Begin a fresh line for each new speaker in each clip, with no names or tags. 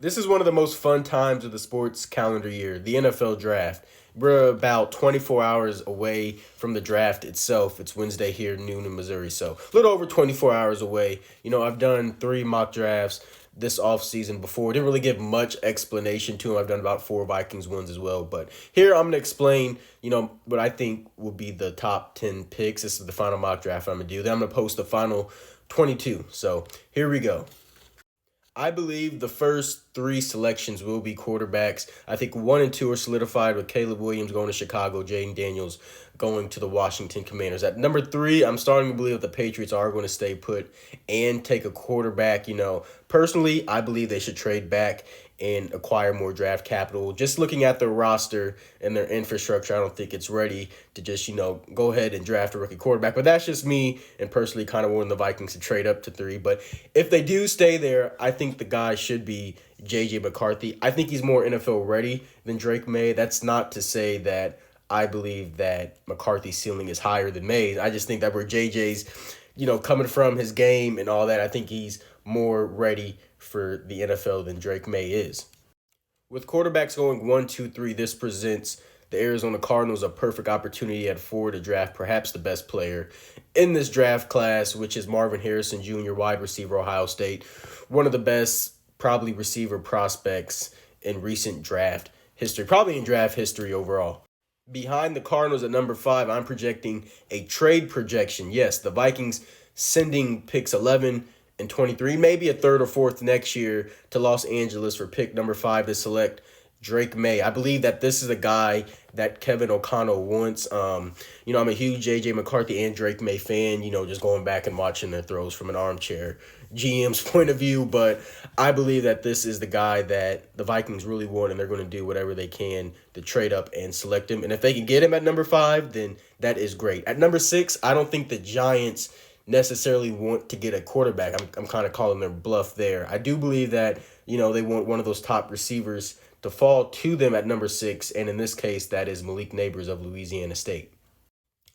This is one of the most fun times of the sports calendar year, the NFL draft. We're about 24 hours away from the draft itself. It's Wednesday here, noon in Missouri. So a little over 24 hours away. I've done three mock drafts this offseason before. Didn't really give much explanation to them. I've done about four Vikings ones as well. But here I'm going to explain, what I think will be the top 10 picks. This is the final mock draft I'm going to do. Then I'm going to post the final 22. So here we go. I believe the first three selections will be quarterbacks. I think one and two are solidified with Caleb Williams going to Chicago, Jaden Daniels going to the Washington Commanders. At number three, I'm starting to believe that the Patriots are going to stay put and take a quarterback. Personally, I believe they should trade back and acquire more draft capital. Just looking at their roster and their infrastructure, I don't think it's ready to just, go ahead and draft a rookie quarterback. But that's just me and personally kind of wanting the Vikings to trade up to three. But if they do stay there, I think the guy should be J.J. McCarthy. I think he's more NFL ready than Drake May. That's not to say that I believe that McCarthy's ceiling is higher than May's. I just think that where JJ's, coming from his game and all that, I think he's more ready for the NFL than Drake May is. With quarterbacks going one, two, three, this presents the Arizona Cardinals a perfect opportunity at four to draft perhaps the best player in this draft class, which is Marvin Harrison Jr., wide receiver, Ohio State. One of the best, probably, receiver prospects in recent draft history, probably in draft history overall. Behind the Cardinals at number five, I'm projecting a trade projection. Yes, the Vikings sending picks 11 and 23, maybe a third or fourth next year to Los Angeles for pick number five to select Drake May. I believe that this is a guy that Kevin O'Connell wants. I'm a huge J.J. McCarthy and Drake May fan, just going back and watching their throws from an armchair GM's point of view. But I believe that this is the guy that the Vikings really want, and they're going to do whatever they can to trade up and select him. And if they can get him at number five, then that is great. At number six, I don't think the Giants necessarily want to get a quarterback. I'm kind of calling their bluff there. I do believe that, they want one of those top receivers to fall to them at number six, and in this case, that is Malik Neighbors of Louisiana State.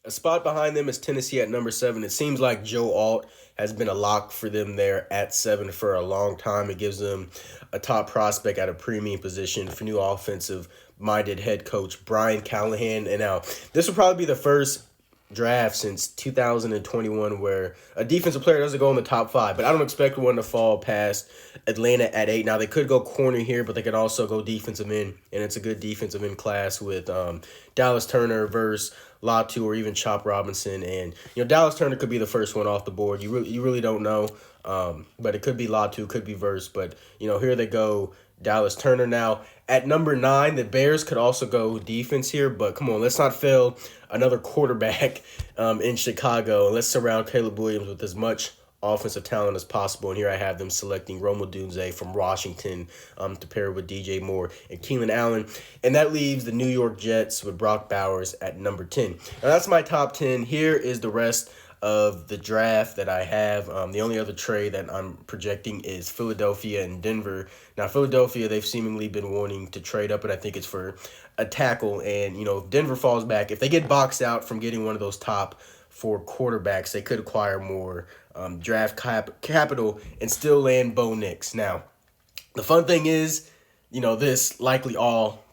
A spot behind them is Tennessee at number seven. It seems like Joe Alt has been a lock for them there at seven for a long time. It gives them a top prospect at a premium position for new offensive-minded head coach Brian Callahan. And now, this will probably be the first draft since 2021 where a defensive player doesn't go in the top five, but I don't expect one to fall past Atlanta at eight. Now, they could go corner here, but they could also go defensive end, and it's a good defensive end class with Dallas Turner versus Latu or even Chop Robinson. And, Dallas Turner could be the first one off the board. You really don't know, but it could be Latu, could be Verse. But, here they go, Dallas Turner. Now, at number nine, the Bears could also go defense here, but come on, let's not fail another quarterback in Chicago. Let's surround Caleb Williams with as much offensive talent as possible. And here I have them selecting Rome Odunze from Washington to pair with DJ Moore and Keenan Allen. And that leaves the New York Jets with Brock Bowers at number 10. Now, that's my top 10. Here is the rest of the draft that I have. The only other trade that I'm projecting is Philadelphia and Denver. Now, Philadelphia, they've seemingly been wanting to trade up, and I think it's for a tackle. And, if Denver falls back, if they get boxed out from getting one of those top four quarterbacks, they could acquire more draft capital and still land Bo Nix. Now, the fun thing is, this likely all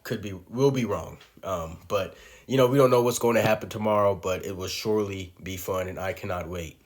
will be wrong. But we don't know what's going to happen tomorrow, but it will surely be fun, and I cannot wait.